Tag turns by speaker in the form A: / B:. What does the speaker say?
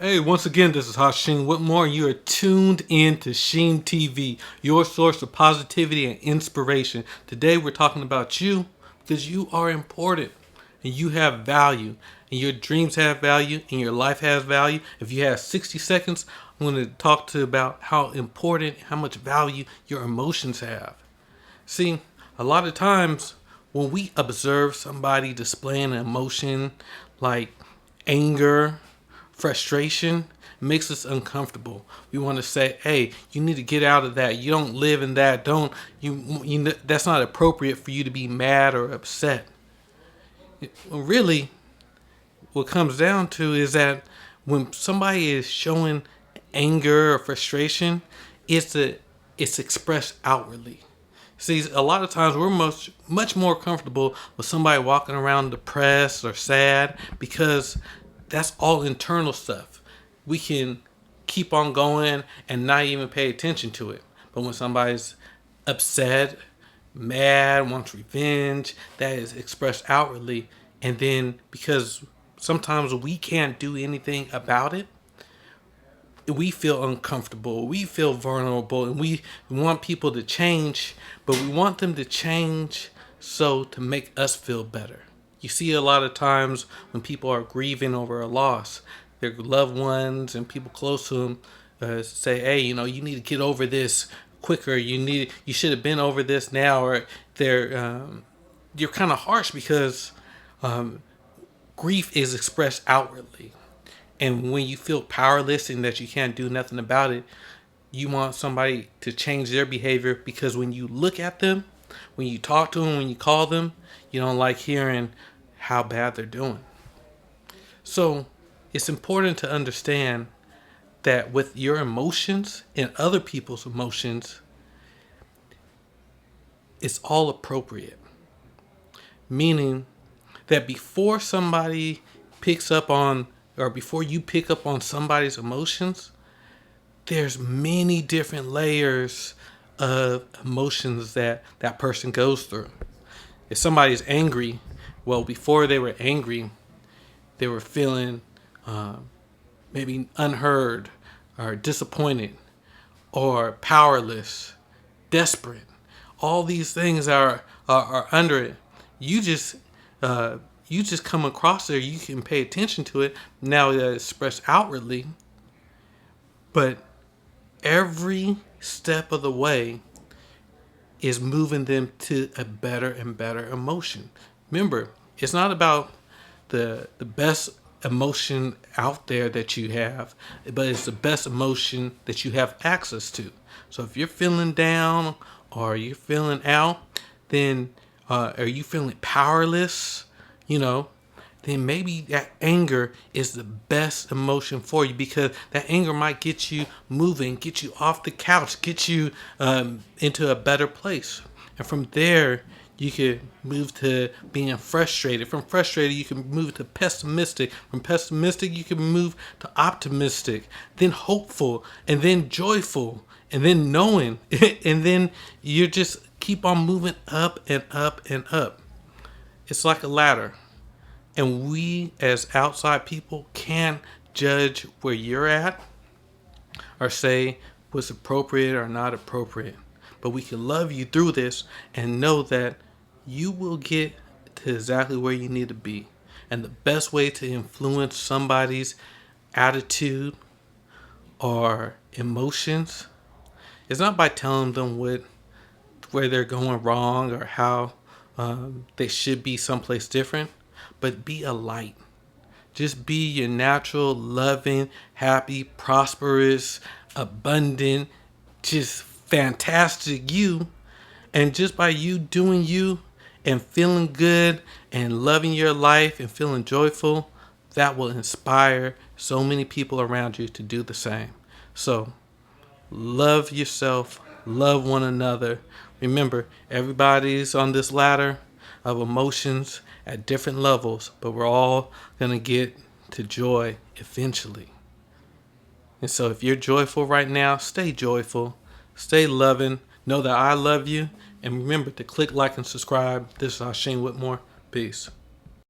A: Hey, once again, this is Hashim Whitmore, and you are tuned in to Sheen TV, your source of positivity and inspiration. Today, we're talking about you because you are important and you have value, and your dreams have value, and your life has value. If you have 60 seconds, I'm going to talk to you about how important, how much value your emotions have. See, a lot of times when we observe somebody displaying an emotion like anger, frustration, it makes us uncomfortable. We want to say, "Hey, you need to get out of that. You don't live in that. Don't you that's not appropriate for you to be mad or upset." Well, really, what comes down to is that when somebody is showing anger or frustration, it's expressed outwardly. See, a lot of times we're much more comfortable with somebody walking around depressed or sad because that's all internal stuff. We can keep on going and not even pay attention to it. But when somebody's upset, mad, wants revenge, that is expressed outwardly. And then because sometimes we can't do anything about it, we feel uncomfortable, we feel vulnerable, and we want people to change, but we want them to change so to make us feel better. You see a lot of times when people are grieving over a loss, their loved ones and people close to them say, "Hey, you need to get over this quicker. You should have been over this now." Or you're kind of harsh because grief is expressed outwardly. And when you feel powerless and that you can't do nothing about it, you want somebody to change their behavior because when you look at them, when you talk to them, when you call them, you don't like hearing how bad they're doing. So it's important to understand that with your emotions and other people's emotions, it's all appropriate. Meaning that before somebody picks up on or before you pick up on somebody's emotions, there's many different layers of emotions that that person goes through. If somebody's angry, well, before they were angry, they were feeling maybe unheard or disappointed or powerless, desperate. All these things are under it. You just you just come across there. You can pay attention to it now that it's expressed outwardly, but every step of the way is moving them to a better and better emotion. Remember, it's not about the best emotion out there that you have, but it's the best emotion that you have access to. So if you're feeling down or you're feeling out, then are you feeling powerless? You know, then maybe that anger is the best emotion for you because that anger might get you moving, get you off the couch, get you into a better place. And from there, you can move to being frustrated. From frustrated, you can move to pessimistic. From pessimistic, you can move to optimistic, then hopeful, and then joyful, and then knowing. And then you just keep on moving up and up and up. It's like a ladder. And we, as outside people, can't judge where you're at or say what's appropriate or not appropriate. But we can love you through this and know that you will get to exactly where you need to be. And the best way to influence somebody's attitude or emotions is not by telling them where they're going wrong or how they should be someplace different, but be a light. Just be your natural, loving, happy, prosperous, abundant, just fantastic you. And just by you doing you and feeling good and loving your life and feeling joyful, that will inspire so many people around you to do the same. So love yourself, love one another. Remember, everybody's on this ladder of emotions at different levels, but we're all going to get to joy eventually. And so if you're joyful right now, stay joyful, stay loving, know that I love you, and remember to click like and subscribe. This is Hashim Whitmore. Peace.